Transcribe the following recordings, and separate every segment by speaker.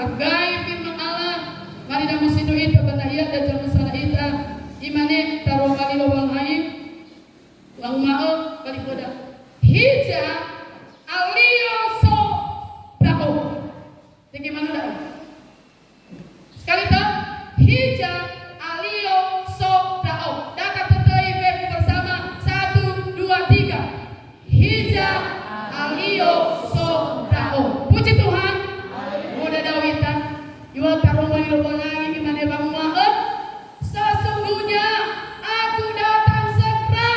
Speaker 1: menghargai firman Allah. Mari na musino ito banahiyat dan jalan sana ita. Imane taro kali lobang haib. Wang mao balik koda. Hija alio so dao. Tinggi mana dah? Sekali tak? Hija alio so dao. Dapat tetai versi bersama 1, 2, 3. Hija alio so dao. Puji Tuhan. Mudah dawita. Iwa taruh wali lobang lagi gimana bang maaf. Sesungguhnya aku datang segera.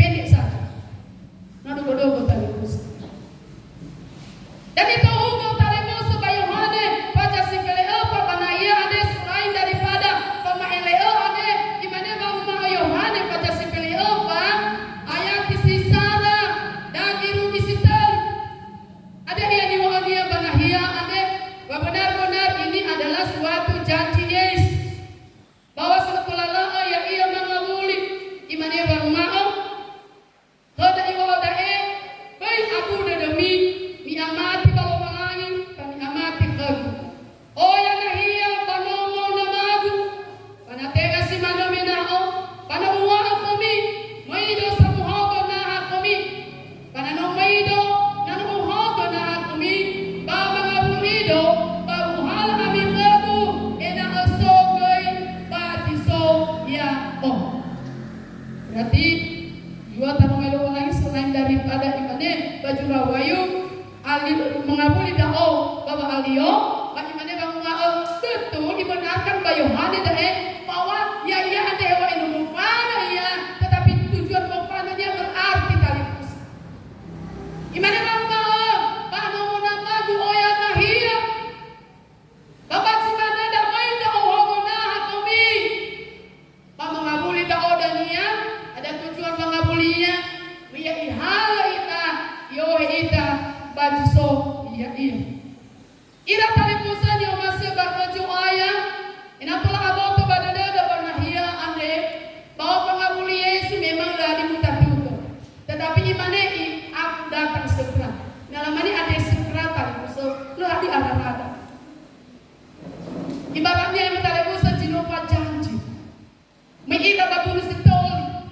Speaker 1: Pendek saja. Nado godo tali mus. Dan itu hukum tali mus supaya Yohane baca sikale apa panaya ade selain daripada pemaeleo ade gimana bang ma Yohane baca sikale apa ayat isi sana dan iru isi tel. Ada yang diwahania banahia ade benar-benar ini adalah suatu janji Yesus bahwa setelah ya ia mengabuli imannya bang mau kada iwa dae baik aku demi mi amati kalau mangangi kami amati kagu oh ya nahia panomo namagu panatega si manomenao panamuwa kami maido sa muhogo na kami panano maido nanu muhogo na kami baba ngabumido babuhala kami kagu ena asogoy batiso ya oh berarti dua tamu melu lagi selain daripada imane baju rawayu ali mengabuli dao bahwa alio bagi imane bang ngao betul dibenarkan ba Yohane dae bahwa ya iya ade wa inu mufana ya tetapi tujuan mufananya berarti kaligus imane bang ngao ba mau namagu oya nahia babat simana da main da ohogona kami ba mengabuli dao dania ada tujuan mengabulinya dia ihala ita yo ita bajiso iya ira tali musa ni masih berkeju ayah inapola aboto badada da banahia ande bahwa pengabuli Yesus memang dah dimutatukan tetapi imane aku datang segera nalamani ada segera tali musa lu hadi arah-arah ibaratnya yang tali musa jinova janji mengira babulu setoli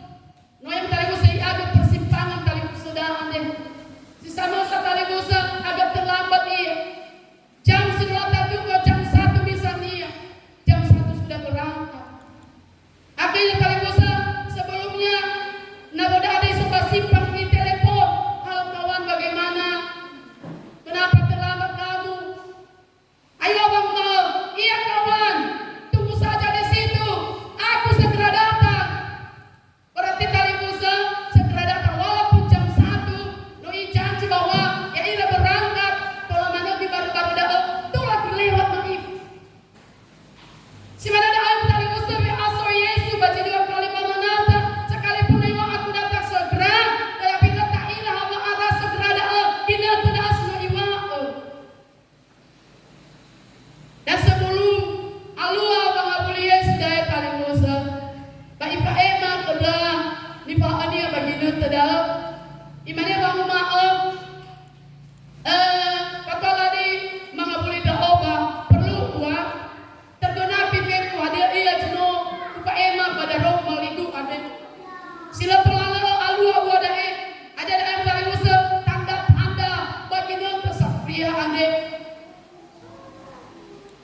Speaker 1: no yang tali musa ada persimpangan tali musa dah ande sisama tali musa agak terlambat ia jam 9 juga jam 1 misalnya jam 1 sudah berangkat akhirnya tali musa sebelumnya naboda ada sempat simpang di telepon halo kawan bagaimana kenapa terlambat kamu ayo bang mau iya kawan tunggu saja di situ aku segera datang berarti tali musa segera datang walaupun jam 1 doi janji bahwa ya ira berangkat kalau mana di baru-baru datang tulah berlewat naif si mana dah tali musa be aso Yesus baca 2 kali manata sekalipun ayo aku datang segera tetapi tak ilah Allah arah segera dah tidak asma iwa dan sebelum alua mengabuli Yesus daya tali musa bagi Pak Ema kedah di Pak Ania baginda tedah imannya bang maaf kata di mengabuli daoba perlu uang tergenapi peku hadir iya jenuh Pak Ema pada romal itu ada sila pelala alua wadae ada dalam tali musa tanda-tanda baginda kesatria ade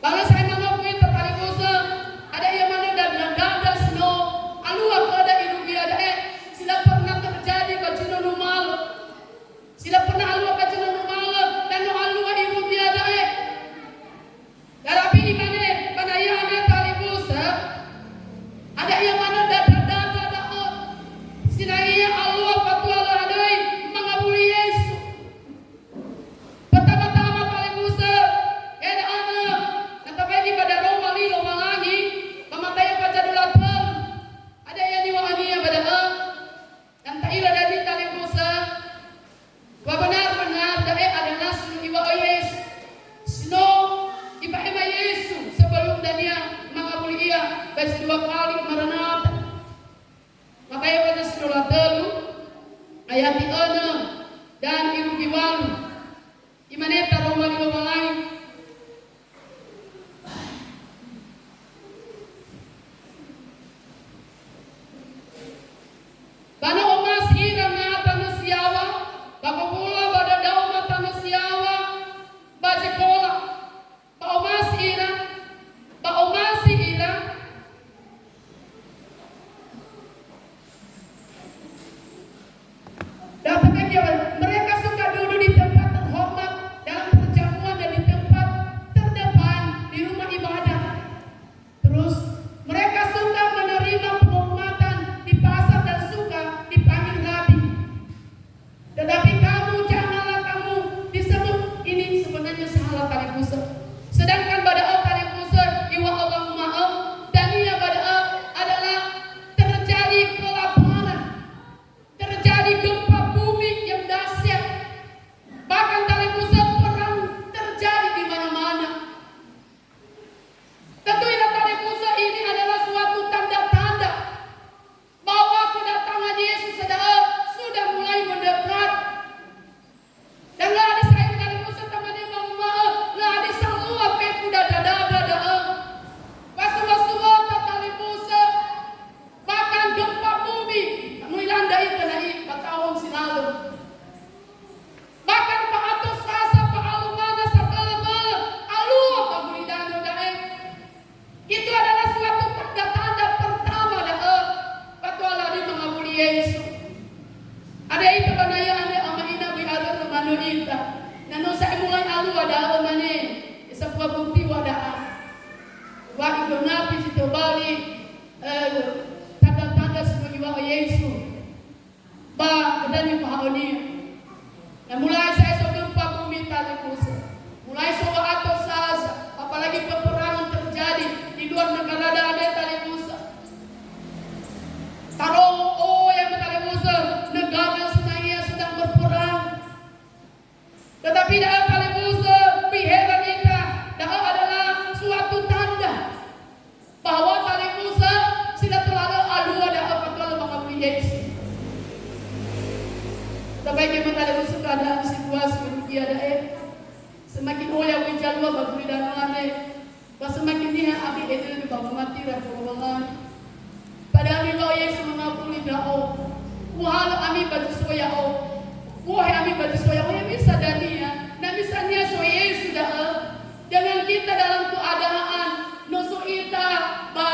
Speaker 1: bangsa saya mengakui tertali musa ada yang mana dan seno alua kada irugi ada sila pernah terjadi bacino numal sila pernah alua bacino numal dan no alua irugi ada tapi imane panaya ada tali musa ada yang mana dada sinaya alua patwala adai mengabuli Yesus pertama-tama tali musa ada anak nanti pada Roma lilo lagi pamataya pada dulatan ada yang diwahania pada dan tak ila dari tali musa bahwa benar-benar dae adalah sunu iwa Yesus sino iba ema Yesus sebelum dania mengabuli ia bagi 2 kali maranatha makanya pada sunu ayat 6 dan iru giwalu imane taro lagi lagi. Bana omas hira na tanasiawa, bakopula bada dauma tanasiawa, bajekola, ba omas hira, ba omas hira. Dapat dia mereka suka duduk di tempat terhormat dalam perjamuan dan di tempat terdepan di rumah ibadah. Terus mereka suka menerima penghormatan di pasar dan suka dipanggil rabi. Tetapi kamu janganlah kamu disebut ini sebenarnya salah tali pusat. Sedangkan pada tali pusat iwa Allah maaf dan ia pada adalah terjadi kelaparan, terjadi gempa bumi yang dahsyat. Bahkan tali pusat perang terjadi di mana-mana. Tentunya tali pusat ini adalah suatu tanda-tanda bahwa kedatangan Yesus sudah mulai mendekat. Dan nggak ada saya tali pusat teman-teman mau nggak ada semua peku dada. Pas-pasua tali pusat bahkan gempa bumi mulanda itu dari tahun sinalu. Bahkan Pak Atos Sasa Pak Alumana Sakala Alu Pagulidano dae. Itu adalah suatu tanda-tanda pertama patuala di mengabuli Yesus. Ada itu banaya anda amaina bi ada manu ita. Nanu sa mulai alu ada amane. Sebuah bukti wadaa. Wa itu nabi situ bali tanda-tanda sebagai Yesus. Ba dan pahoni. Nah mulai saya sudah bumi tali pusat. Mulai soal atau sasa, apalagi peperangan terjadi di luar negara ada tali pusat. Taruh yang tali pusat, negara sebenarnya sedang berperang. Tetapi dalam tali pusat, piheran kita, adalah suatu tanda bahwa tali pusat sudah terlalu adu ada apa kalau mengakui Yesus. Sebagai mentari musuh keadaan situasi dia ada semakin oya wijalwa baguri dan ane semakin dia abi itu di bawah mati rafulan padahal kalau Yesus mengakui dao wahal ami baju soya wahai ami baju soya yang bisa dania na misalnya soya Yesus dah jangan kita dalam keadaan nusu ita ba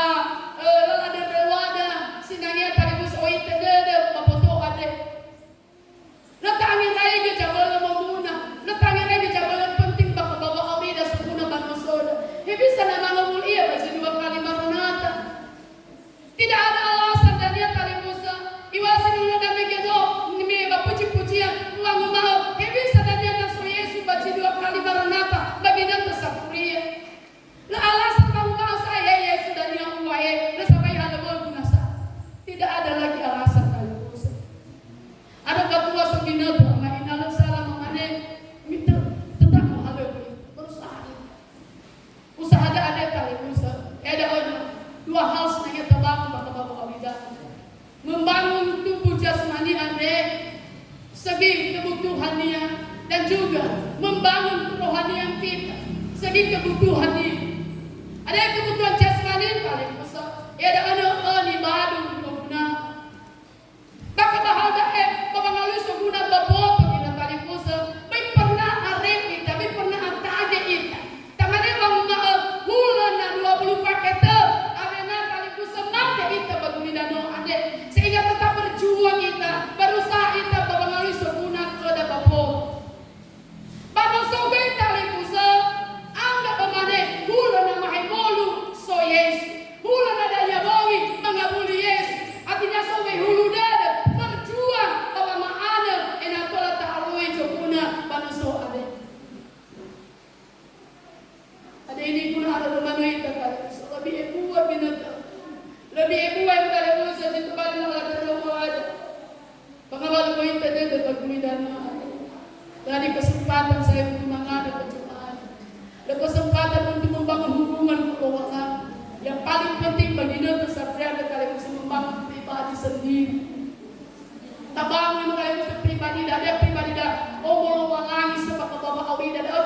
Speaker 1: ada rewada sinangnya tadi musuh ita dede bapoto ade. Natangin ay ke jabal mamuna, natangin ay ke jabal penting baka bawa awida sa kuna banosoda. Ibisa na mga mulia basi dua kali maranata. Tidak ada alasan dan dia tali musa. Iwasin nuna dami kedo, nime bapuji-pujian, uang mau. Ibisa dan dia naso Yesus basi dua kali maranata, bagi dia tersapuria. Na alasan kamu mau saya Yesus dan dia uwae, na sampai ada mau nasa. Tidak ada lagi alasan tali musa. Ada ketua sembina bermain dalam salah mengenai minta tetap menghadapi berusaha. Usaha ada tali usaha. Ada dua hal sebenarnya terbangun bapak-bapak awida. Membangun tubuh jasmani anda, segi kebutuhannya dan juga membangun kerohanian kita, segi kebutuhannya. Ada yang kebutuhan jasmani paling besar. Ada ibadah guna. Baka bahal dae pamangalu suguna baboto ina tali pusa may pernah arek kita may pernah atage ita tamane mang bulan na 20 pakete arena tali pusa make ita bagulidano ade sehingga tetap berjuang kita berusaha ita pamangalu suguna kada babo bano sobe tali pusa anga pamane bulan na mahimolu so Yesus bulan na daya bongi mangabuli Yesus artinya sobe hulu dada berjuang bahwa maana enatola ta'alui jokuna panuso ade. Ade ini kuna ada rumah ita kali lebih ebuwa binata. Lebih ebuwa yang kali musa di tempat yang ada rumah ada. Pengawal ko ita dede pagmidana ade. Dari kesempatan saya untuk mengada percobaan. Dan kesempatan untuk membangun hubungan keuangan. Yang paling penting bagi kita kesatria kali musa membangun pribadi sendiri. Tabangan kali musa pribadi dah ada pribadi dah. Oh mau wangangi sebab bapak awida dah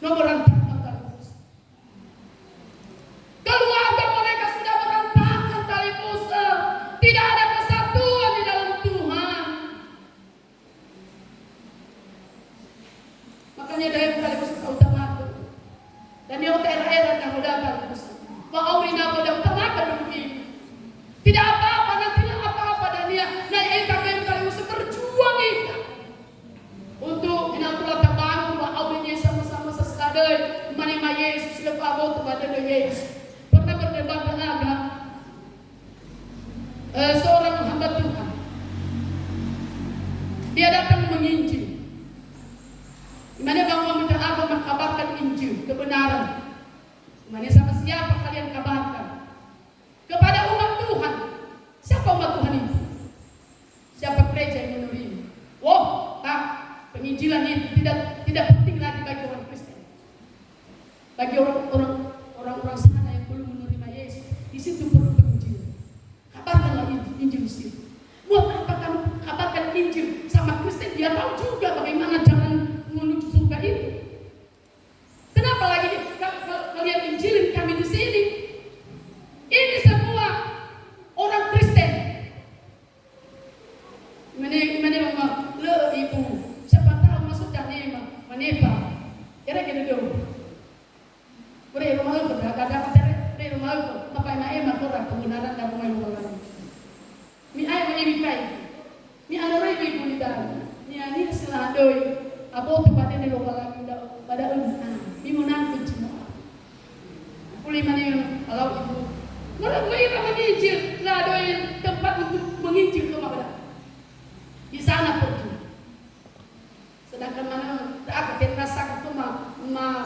Speaker 1: no berantakan tali pusat. Keluarga mereka sudah berantakan tali pusat. Tidak ada kesatuan di dalam Tuhan. Makanya dari tali pusat utamakan. Dan yang era-era yang udah tali pusat. Ma'aurina udah utamakan mungkin. Tidak apa-apa, nantilah apa-apa dan dia naik kami kali usah berjuang kita untuk inatulah tabangun ma'aurina sama-sama sesadai manima Yesus lepas abot kepada Yesus. Pernah berdebat dengan seorang hamba Tuhan. Dia datang menginjil. Di mana bang minta aku mengkabarkan Injil kebenaran. Di mana sama siapa kalian kabarkan? Kepada umat Tuhan. Siapa umat Tuhan itu? Siapa gereja yang menerima? Penginjilan itu tidak penting lagi bagi orang Kristen. Bagi orang sana yang belum menerima Yesus, di situ perlu penginjilan. Kabarkanlah Injil di situ. Buat apa kamu kabarkan Injil sama Kristen? Dia tahu juga bagaimana jalan menuju surga itu. Kenapa lagi kalian injilin kami di sini? Ini semua orang Kristen. Mana le ibu, siapa tahu maksudnya menepa. Kira-kira dulu. Boleh rumah aku, ada boleh rumah aku. Apa yang nak orang kebenaran dan rumah orang. Ni ayah menyibikai. Ni ada orang ibu di dalam. Ni ani seladoi. Apa tu pada ni lokal lagi pada ni menang cuma. Boleh mana kalau ibu mereka menginjil, lah ada tempat untuk menginjil ke mana? Di sana pergi. Sedangkan mana tak ada rasa itu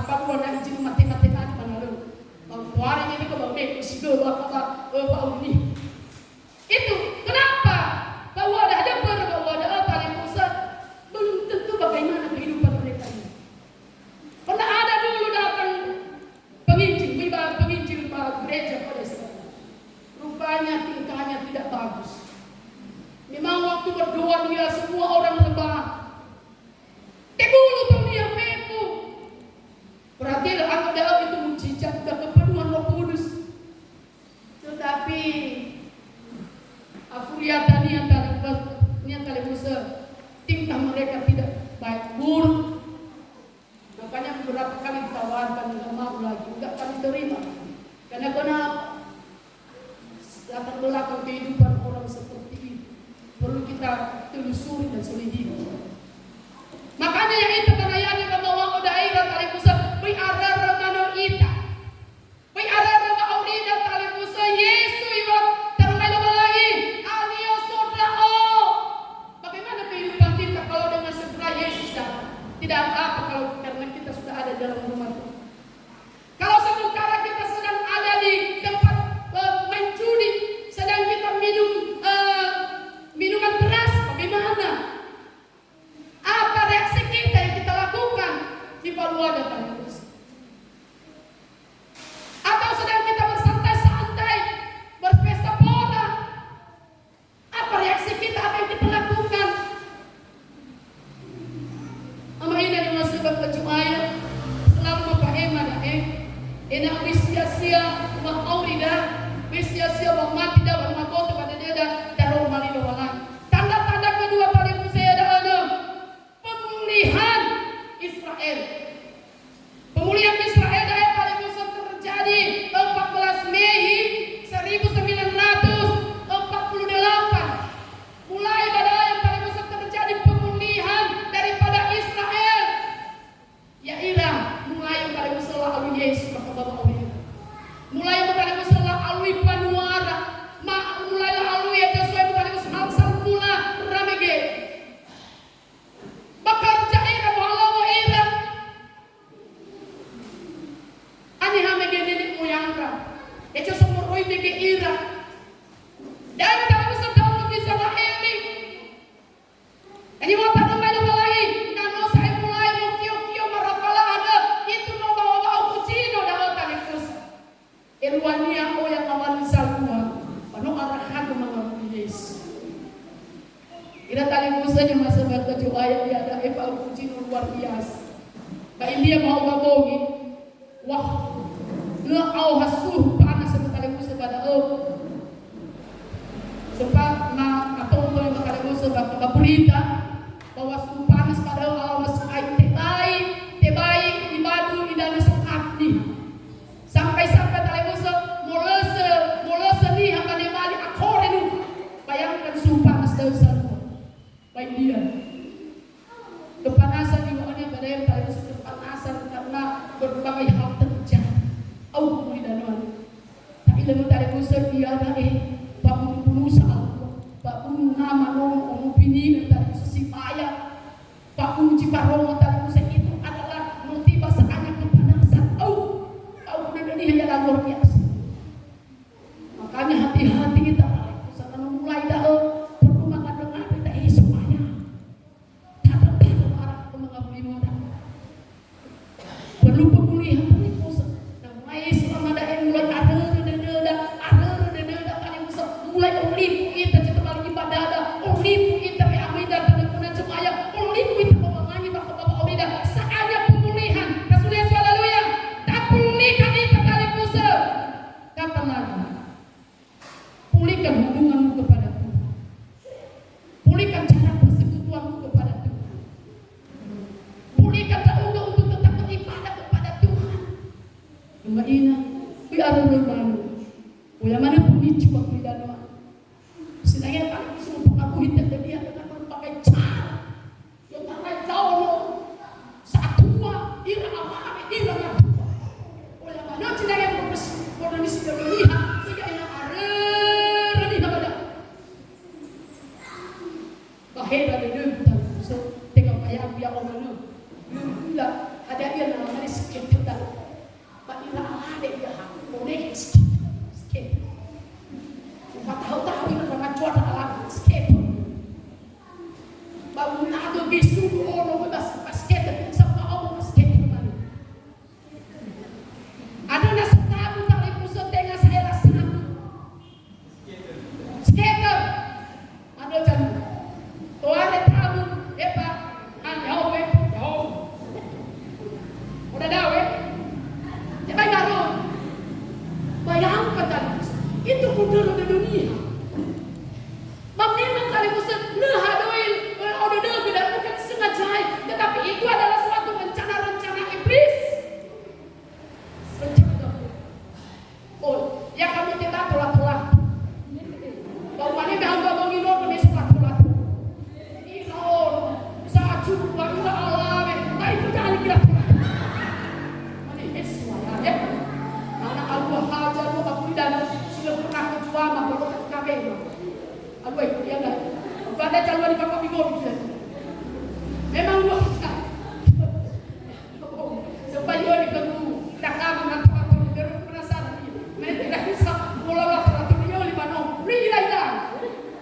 Speaker 1: Papua nak injil mati-mati mana lu? Orang ini kau bawa sido apa ini? Itu kenapa? Bahwa ada bahwa ada tali pusat belum tentu bagaimana kehidupan mereka ini. Pernah ada dulu datang penginjil gereja pada saat rupanya tingkahnya tidak bagus. Memang waktu berdoa dia semua orang lemah. Tegulu tuh dia peku. Berarti aku dah itu mujizat dan kepenuhan Roh Kudus. Tetapi aku lihat tadi yang kali Musa tingkah mereka tidak baik, buruk. Makanya beberapa kali ditawarkan enggak mau lagi, enggak kami terima. Karena latar belakang kehidupan orang seperti ini perlu kita telusuri dan selidiki. Makanya yang itu penayaan yang bawa daerah kali pusat, wi ada ramano ita, wi ada rama aurida kali pusat Yesus ibu terumai lagi, alio sodao. Bagaimana kehidupan kita kalau dengan segera Yesus datang? Tidak apa-apa kalau karena kita sudah ada dalam rumah Tuhan. Kalau sementara kita sedang ada di tempat main judi, sedang kita minum minuman keras, bagaimana? Apa reaksi kita yang kita lakukan di Papua datang terus? Atau sedang kita bersantai-santai, berpesta bola, apa reaksi kita? Apa yang kita lakukan? Ini adalah sebab kecuali selalu mempahami ena sia-sia ma'aurida, sia-sia mati dah mati pada dia dah rumah ini orang. Tanda-tanda kedua kali saya ada pemulihan Israel. Pemulihan Israel dari paling besar terjadi 14 Mei 1948. Mulai pada yang paling besar terjadi pemulihan daripada Israel. Ya Iran, mulai pada masalah alui Yesus maka bapak alui. Mulai pada masalah alui Panuara, mulai alui ya sesuai pada masalah sampula ramege. Bekerja Iran walau Iran. Ani hamege nenek moyang ra. Ya semua roi mege Iran. Dan pada masalah dalam Israel ini. Ini mau tanam lagi. Nano saya mulai mau kio marapala ada itu no bawa kucino dah tadi terus. Elwania o yang awal salua. Pano arahan mengaku Yesus. Ira tali Musa nya masa berkeju ayat dia ada eva kucino luar biasa. Baik dia mau babogi. Wah, le au hasuh panas sekali musuh pada sebab atau boleh bakal musuh bakal berita bahwa suhu panas pada Allah masuk air tebai ibadu idana sokap ni sampai tali musuh molese ni hamba ni mali akore ni bayangkan suhu panas dari sana baik dia kepanasan di bawahnya pada yang tali musuh kepanasan karena berbagai hal terjadi au idana tak ilmu tali musuh dia ada Pak Bunuh Sa'al, Pak Bunuh nama Romo Pini dari sisi payah, Pak Bunuh Ciparomo dari musik itu adalah motivasinya kepanasan. Kau benar ini hanya luar biasa. Makanya hati-hati kita karena mulai dah perlu mendengar kita ini semuanya. Tidak arah ke mengabuli muda. Perlu pemulihan dari pusat. Nah, mulai selama ada yang mulai ada mulai olipu kita kita balik ibadah ada olipu kita be amida dan kuna semaya olipu kita pemangi bapak amida saatnya pemulihan kasulian haleluya tak pulihkan kita kali musuh kapan lagi pulihkan hubunganmu kepada Tuhan pulihkan cara persekutuanmu kepada Tuhan pulihkan tahumu untuk tetap beribadah kepada Tuhan Ina biar bermalu yang mana pemicu waktu dan sedangkan paling semua pengakuin dan dia dengan berbagai cara yang tak tahu satu ira apa ira apa oleh mana sedangkan kondisi dunia sehingga yang ada di mana bahaya dari itu so tengok kayak biar orang itu ada dia namanya sekitar pak ira ada dia boleh tahu ini dengan cuaca alam skate. Baru nak ada bisu orang basket sama orang basket mana. Ada nak tahu tali pusat dengan saya rasa. Skater. Ada jalan. Tuan tahu, Pak, jauh. Udah dah Jangan ngaruh. Bayangkan tadi. Itu budaya dunia. Memang kali musuh lehadoil order dan bukan sengaja, tetapi itu adalah suatu rencana iblis. Oh, ya kamu tidak tolak. Bahwa ini hamba mengingat ini tolak. Ini saat cukup barulah Allah. Nah itu jangan kira. Mana Yesus ya? Anak Allah hajar lu tak dan pernah kejuama kalau kakek aduh dia enggak pada calon di kakak bingung memang lu supaya dia dikenu tak kamu nanti aku penasaran mereka tidak bisa mulai teratur dia oleh mana rilailah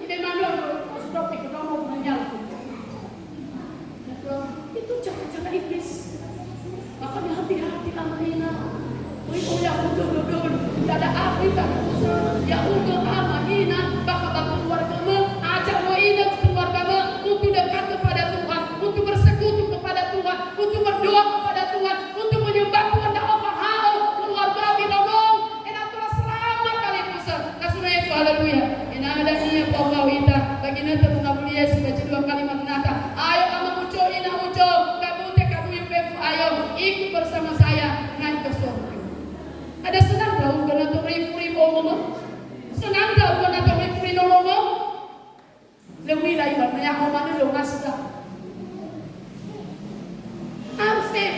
Speaker 1: ini mana sudah pikir kamu menyala itu cara iblis makanya hati-hati amalina yang betul-betul tidak ada api tak ya untuk amanina bakal keluarga ajak waina keluarga untuk dekat kepada Tuhan untuk bersekutu kepada Tuhan untuk berdoa kepada Tuhan untuk menyembah Tuhan dan overhaul keluarga binolong enak telah selamat kali pusat kasih Yesus haleluya enak ada niat bahwa kita baginda terunggah Yesus baca dua kalimat nata ayo kamu uco kamu ayo ikut bersama saya naik ke surga. Ada senang tahu kena tu rifuri bomo, senang tahu kena tu rifuri nolomo. Lebih lagi banyak orang itu ngasih dah. Harusnya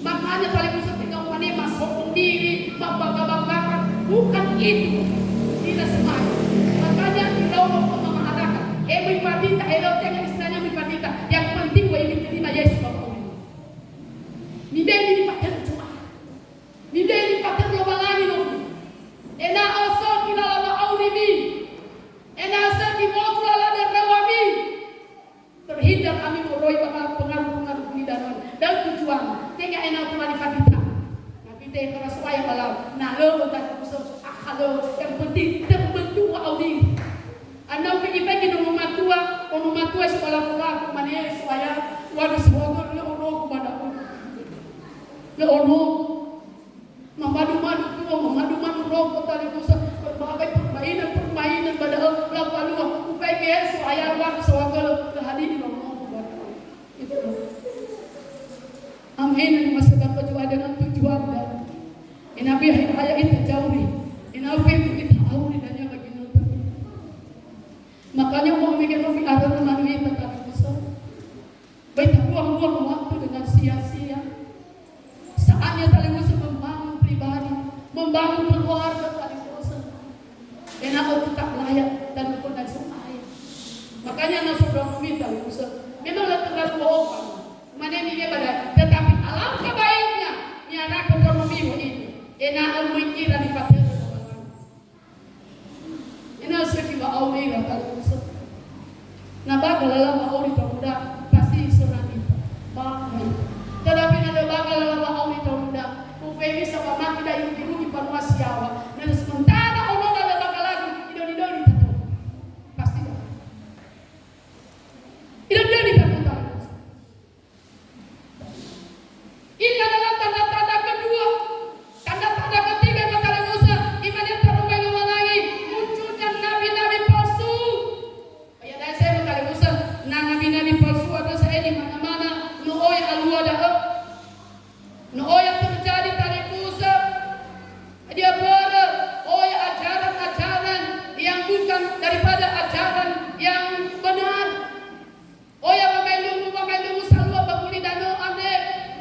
Speaker 1: makanya paling bisa tinggal mana masuk sendiri, bangga-banggakan, bukan itu. Tidak semua. Makanya kita mau mengarahkan. Mipatita, tengah istilahnya mipatita. Yang penting wa ini terima Yesus Bapak. Nideni dipakai cuma. Nideni dipakai lobalani no. Ena asal kita lama auribi. Ena asal kita mau lala rawami. Terhindar kami meroi pengaruh-pengaruh hidangan dan tujuan. Tengah ena kembali fatita. Tapi tengah keras wayang malam. Nah lo tak usah akalo. Yang penting terbentuk audi. Anda pergi nunggu matua sekolah sekolah mana supaya waduh semoga lo kepada ono memadu-madu tua, memadu-madu rokok tali musa, berbagai permainan padahal lalu upaya Yesus ayah waktu sewaktu kehadiran Allah. Itu. Amin. Masa bapak juga dengan tujuan dan inabi ayah itu jauhi, inabi itu jauhi dan yang bagi nonton. Makanya mau mikir mau ada teman kita tali musa. Baik buang-buang waktu dengan sia-sia. Saatnya tali musa membangun pribadi, membangun keluarga tali musa. Dan aku tetap layak dan rukun dan sempurna. Makanya anak saudara minta tali musa. Memanglah terlalu bohong. Mana ini dia pada, tetapi alangkah baiknya ni anak saudara memilu ini. Enak mengira di pakai orang. Enak sekiba awira tali musa. Nabak dalam awri termuda pasti seorang itu. Baik. Tetapi ada bakal dalam awri termuda. Upaya bisa mati dari rugi panua siawa. Dan sementara Allah dalam bakal lagi idoni itu. Pasti dah. Idoni itu. Ini adalah tanda-tanda kedua. Tanda-tanda ketiga kata Musa. Iman yang terumai lagi. Munculnya nabi-nabi palsu. Ayat saya kata Musa. Nabi-nabi palsu ada saya di mana-mana. Nuoi alua dah. Nuoi yang terjadi tadi Musa. Dia ajaran-ajaran yang bukan daripada ajaran yang benar. Memelu salwa baguli dano ande.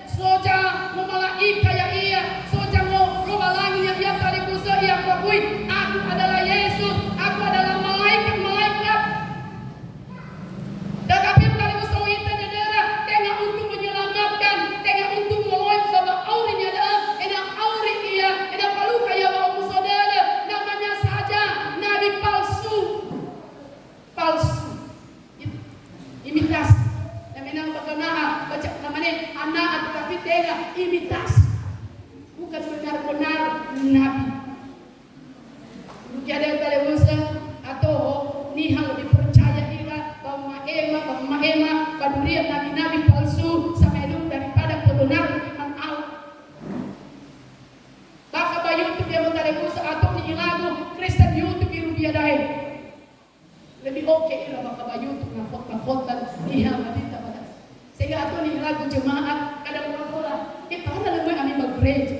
Speaker 1: Soja memalai kaya ia. Soja mau robalangi yang ia tadi Musa yang bakui. Aku adalah Yesus. Aku adalah malaikat. Tetapi tadi Musa itu adalah tengah untuk menyelamatkan, tengah untuk menolong bahwa aurinya adalah enak auri ia, enak palu kaya bahwa Musa adalah namanya saja nabi palsu, imitasi. Namanya baca namanya anak tetapi tengah imitasi, bukan benar-benar nabi. Mungkin ada tadi Musa atau nihal lebih percaya ira bahwa Mahema paduria nabi-nabi palsu sampai dulu daripada kebenaran iman Allah. Baka ba YouTube yang mentari Musa atau ni lagu Kristen YouTube iru dia dahil. Lebih oke ira baka ba YouTube na khotbah niha madita pada. Sehingga atau ni lagu jemaat kadang orang pada lemah kami bergereja.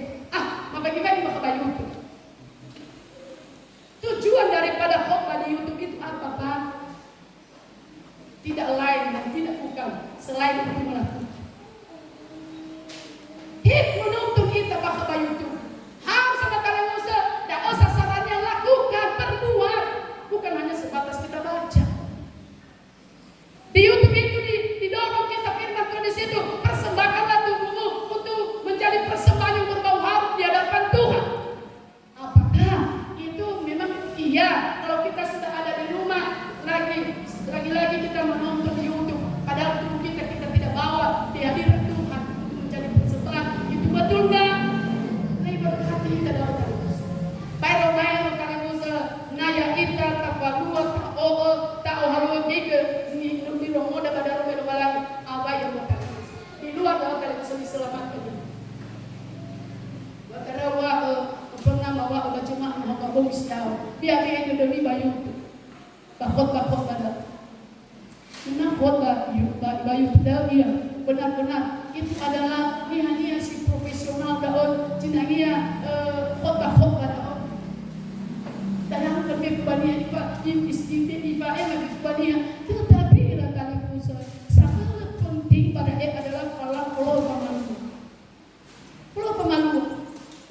Speaker 1: Bagaimana baka ba YouTube? Tujuan daripada khotbah di YouTube itu apa, Pak? Tidak lain dan tidak bukan selain untuk melakukan. Menuntut kita pakai YouTube. Harus sama kalian Musa. Dan usah sarannya lakukan, perbuat. Bukan hanya sebatas kita baca. Di YouTube itu didorong kita firman Tuhan di situ. Persembahkanlah tubuhmu untuk menjadi persembahan yang berbau harum di hadapan Tuhan. Apakah itu memang iya? Kalau kita sudah ada di rumah lagi-lagi kita menonton YouTube, padahal tubuh kita tidak bawa di hadirat Tuhan untuk menjadi persembahan, itu betul nggak? Nah, berkati kita dalam terus. Baik kalau Musa naya kita tak balua tak halu tiga ni romoda pada rumah balang apa yang berkati di luar dalam kali diselamatkan. Bakarawa pernah bawa jemaah menghubung siau. Biar dia demi bayu. Bakot pada. Khotbah bayu dia benar-benar itu adalah nia si profesional daun jinania khotbah daun dalam kebebanian ibadah tetapi kali Musa sangat penting pada adalah pulau pemalu.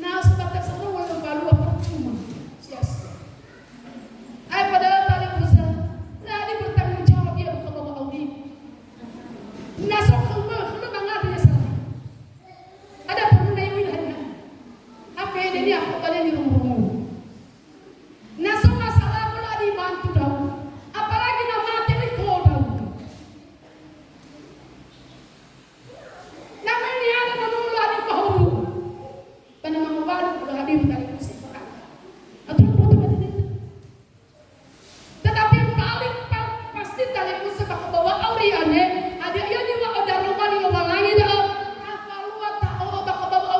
Speaker 1: Nah sebatas semua pulau pemalu percuma sia-sia. Padahal tali Musa nah dia bertanggung jawab dia bukan bawa audi. Nah kalau mengerti salah. Ada penundai wilayah. Apa yang dia aku pada di rumah. Nah masalah pula dibantu Daud. Apalagi nama mati kau Daud. Nama ini ada menolak di kau. Pada membalu sudah hadir dari Musa. Tetapi yang paling pasti tali Musa bawa auriane ada ia ni wa ada rumah ni wa langi dah apa lu tak bawa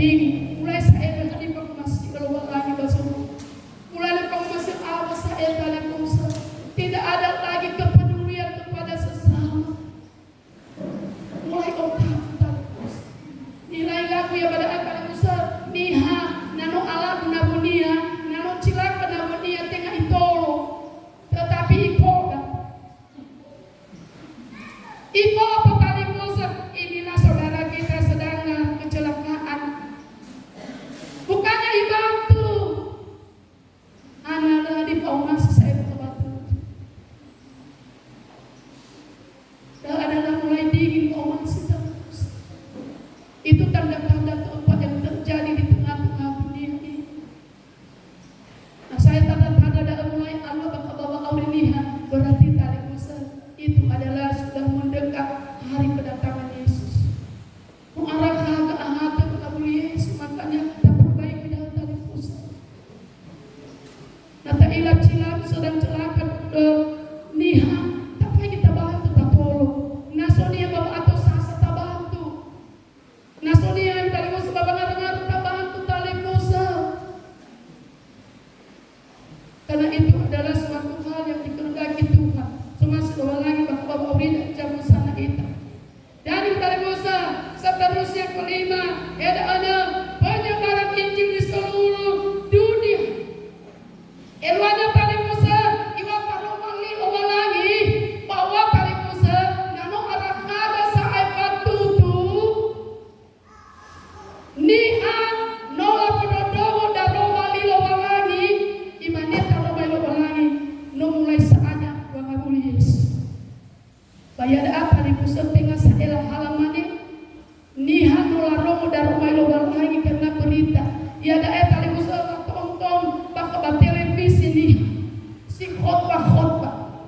Speaker 1: tinggi. Mulai saya berhadi masih keluar lagi basur. Mulai kau masih awas saya dari musa. Tidak ada lagi kepedulian kepada sesama. Mulai kau tahu nilai lagu ya pada akal musa. Niha nano ala guna bunia, nano cilaka na bunia tengah itolo. Tetapi Ipo apa kali musa? Inilah saudara kita sedang kecelakaan. Bukannya dibantu, analah di paunas saya betul. Dan adalah mulai dingin paunas itu tanda-tanda keempat yang terjadi di tengah-tengah dunia ini. Nah, saya tanda-tanda dan mulai Allah bakal bawa auriniha berarti tali musa itu adalah sudah mendekat hari kedatangan Yesus. Mengarah ke ahad kabul Yesus, makanya kita perbaiki dalam tali musa. Nah, tak ilah cilam sedang celaka niha, tapi kita bantu tak tolong. Nasonia bawa atau sasa tak bantu. Nasonia yang tali musa bawa ngaruh tak bantu tali musa. Karena itu adalah suatu hal yang dikehendaki Tuhan. Masih bawa lagi bahwa Aurida jamu sana kita. Dan tali musa seterusnya kelima, ada penyebaran Injil di seluruh dunia. Elwana tali musa iwa paromali bawa lagi bahwa tali musa nano arah kada saai patutu niha nola pododowo daromali bawa lagi imane taromali bawa lagi no mulai saatnya wangabuli Yesus. Bayada apa di pusat tengah saela halamane niha nola romo daromali bawa lagi karena berita. Ya ada tali musa tonton baka televisi nih si khotbah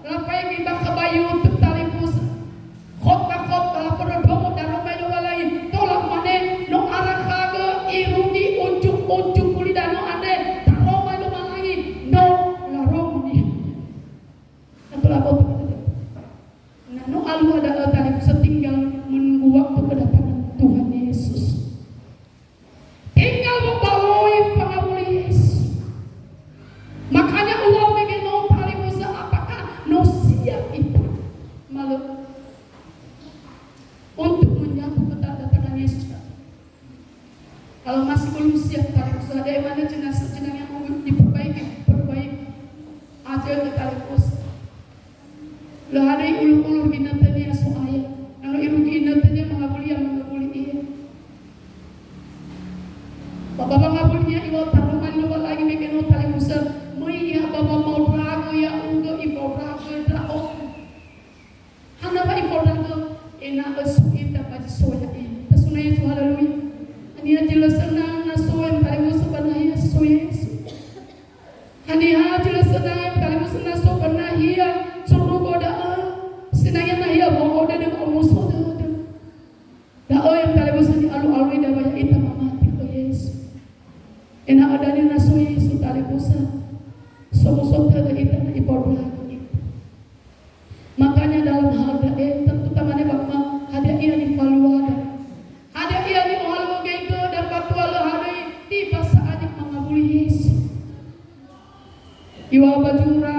Speaker 1: lapai di baka YouTube tali musa khotbah lapor romo daromali bawa lagi tolak mane no arah kaga iruni ujuk kulida no ane daromali bawa lagi no la romo nih. Nano alu ada tali musa tinggal menunggu waktu kedatangan Tuhan Yesus. Tinggal membawa pengabul Yesus. Makanya uang mengenal tali musa apakah no siap itu malu untuk menyambut kedatangan Yesus. Kalau masih belum siap tali musa, ada yang mana jenazah yang mau perbaiki aja ke tali musa. Lah ada ulur-ulur binatanya soaya. Kalau ibu binatanya mengabuli iya. Bapak mengabulnya iwa taruman lupa lagi bikin tali musa. Iya bapak mau ragu ya untuk ibu ragu drao. Hana ba ibu ragu ena asu kita baca soya ini. Tasunai itu haleluya. Ania jelas senang na soya tali musa banaya soya. Ania jelas senang tali musa na soya banaya. Senangnya nah ya mau ada musuh ada. Dah yang kali musuh di alu-alu dah banyak itu mati ke Yesus. Enak ada ni nasu Yesus tali musuh. Musuh ada itu na ibadah itu. Makanya dalam hal tentu tamane bakma ada ia di paluada. Ada ia di mahal begitu dan patuala hari tiba saatnya mengabuli Yesus. Iwa bajura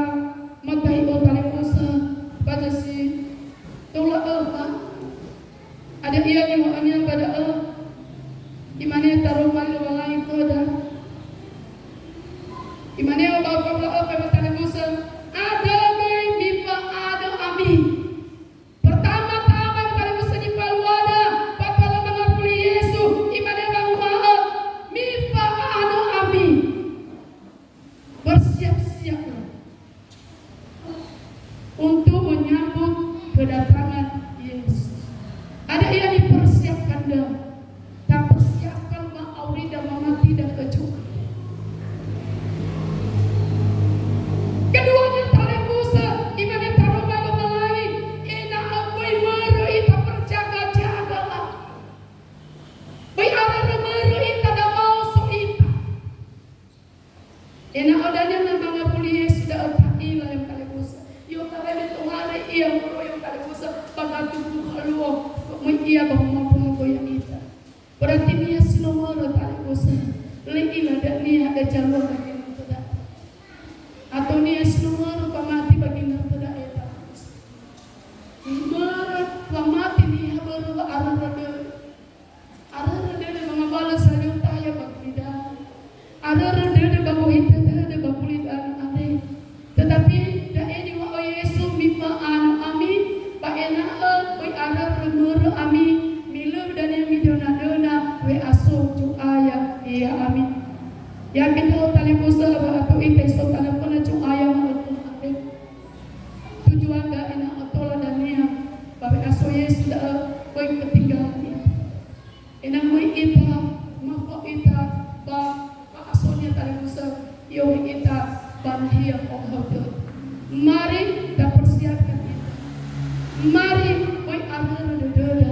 Speaker 1: matai o tali musuh pada si tolak ada ia ni makanya pada di mana taruh malu walai koda di mana bapak pada tali musa ada gay bipa ada ami pertama-tama tali musa di paluada bapak mengabuli Yesus di mana bang maaf bipa ada ami bersiap-siap untuk menyambut kedatangan Yesus. Ada yang dipersiapkan dah, tak persiapkan ma'auri dan mamati dan kecuali. Keduanya tali musa, imane taruh malu malai, ena abai meru ita berjaga-jaga lah. Bai arah meru ita dah mau so ita. Ena adanya nama ngabuli Yesus dah ilah yang tali musa. Yung karene tuhare iya muro yung tali musa pagatubuh haluo. Iya bahwa mau yang ita. Berarti dia sinomoro tali ada nia ada jalur bagi tidak atau nia seluruh pamati bagi tidak eta mer pamati nia baru arada mga balas saling tayo bagi tidak arada bagu itu ada bagulit ane tetapi dae di wa Yesus mimma anu amin paena oi arada mer amin milu dan mi dona we asuh tu aya ya amin ya kita tali pusa atau itu so tali pun tu aya ate tujuan da ina atola dan nia babe asuh Yesus da oi ketinggalan ina mai ita mako ita ba asuhnya tali pusa yo ita banhia oh mari da persiapkan kita mari oi arada dada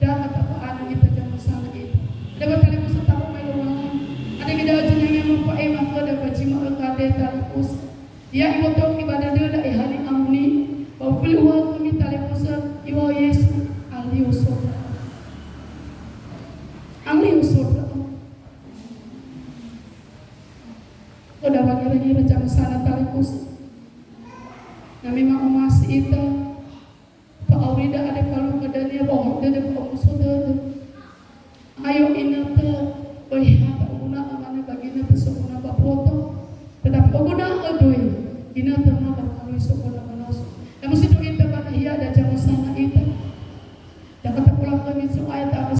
Speaker 1: dah kata Pak kita jangan salah itu. Dapat kali musuh tahu meluang. Ada kita jenang yang mampu maka dapat jima kade talpus. Ya ibu tahu ibadah dah hari amni. Bau peluang kami tali musuh ibu Yesus ali usul. Ali usul. Udah bagaimana rencana sana tali musuh. Nah memang emas itu. Aurida ada kalau kedania bohong dia bohong sudah ayo inata bayar guna amane bagina pesona bapoto tetapi guna adoy inata